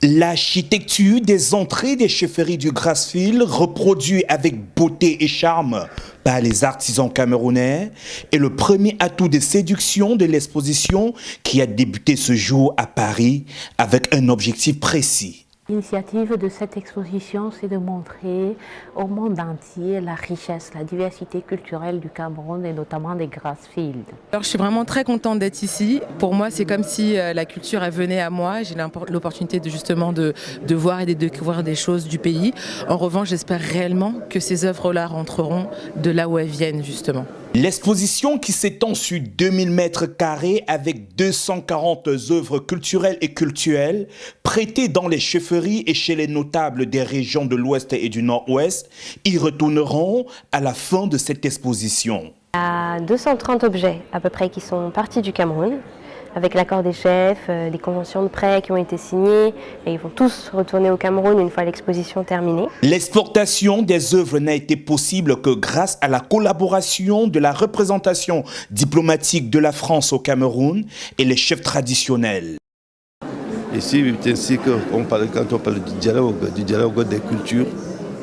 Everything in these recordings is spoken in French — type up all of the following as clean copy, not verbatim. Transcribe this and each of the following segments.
L'architecture des entrées des chefferies du Grasfield, reproduite avec beauté et charme par les artisans camerounais, est le premier atout de séduction de l'exposition qui a débuté ce jour à Paris avec un objectif précis. L'initiative de cette exposition, c'est de montrer au monde entier la richesse, la diversité culturelle du Cameroun et notamment des Grasfields. Alors, je suis vraiment très contente d'être ici. Pour moi, c'est comme si la culture elle venait à moi. J'ai l'opportunité de voir et de découvrir des choses du pays. En revanche, j'espère réellement que ces œuvres-là rentreront de là où elles viennent justement. L'exposition qui s'étend sur 2000 mètres carrés avec 240 œuvres culturelles et cultuelles prêtées dans les chefferies et chez les notables des régions de l'Ouest et du Nord-Ouest y retourneront à la fin de cette exposition. Il y a 230 objets à peu près qui sont partis du Cameroun, avec l'accord des chefs, des conventions de prêt qui ont été signées, et ils vont tous retourner au Cameroun une fois l'exposition terminée. L'exportation des œuvres n'a été possible que grâce à la collaboration de la représentation diplomatique de la France au Cameroun et les chefs traditionnels. Ici, c'est ainsi que quand on parle du dialogue des cultures,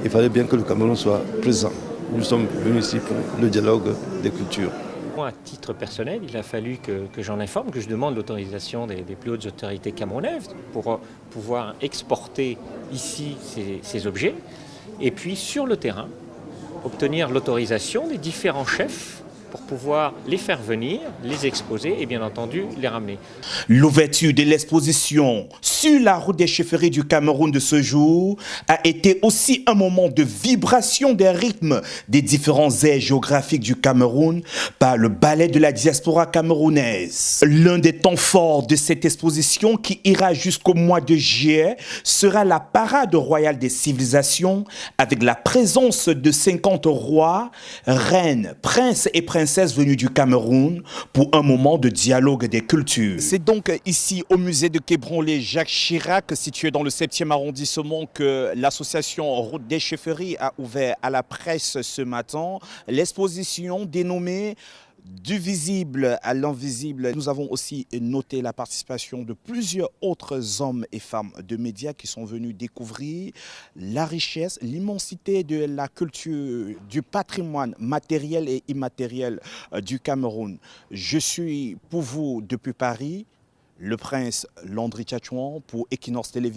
il fallait bien que le Cameroun soit présent. Nous sommes venus ici pour le dialogue des cultures. À titre personnel, il a fallu que j'en informe, que je demande l'autorisation des plus hautes autorités camerounaises pour pouvoir exporter ici ces objets. Et puis sur le terrain, obtenir l'autorisation des différents chefs pour pouvoir les faire venir, les exposer et bien entendu les ramener. L'ouverture de l'exposition sur la route des chefferies du Cameroun de ce jour a été aussi un moment de vibration des rythmes des différents aires géographiques du Cameroun par le ballet de la diaspora camerounaise. L'un des temps forts de cette exposition qui ira jusqu'au mois de juillet sera la parade royale des civilisations avec la présence de 50 rois, reines, princes et princesses venus du Cameroun pour un moment de dialogue des cultures. C'est donc ici au musée de Quai-Branly Jacques Chirac, situé dans le 7e arrondissement, que l'association Route des Chefferies a ouvert à la presse ce matin l'exposition dénommée du visible à l'invisible. Nous avons aussi noté la participation de plusieurs autres hommes et femmes de médias qui sont venus découvrir la richesse, l'immensité de la culture, du patrimoine matériel et immatériel du Cameroun. Je suis pour vous depuis Paris, le prince Landry Tchatchouan pour Equinox Télévision.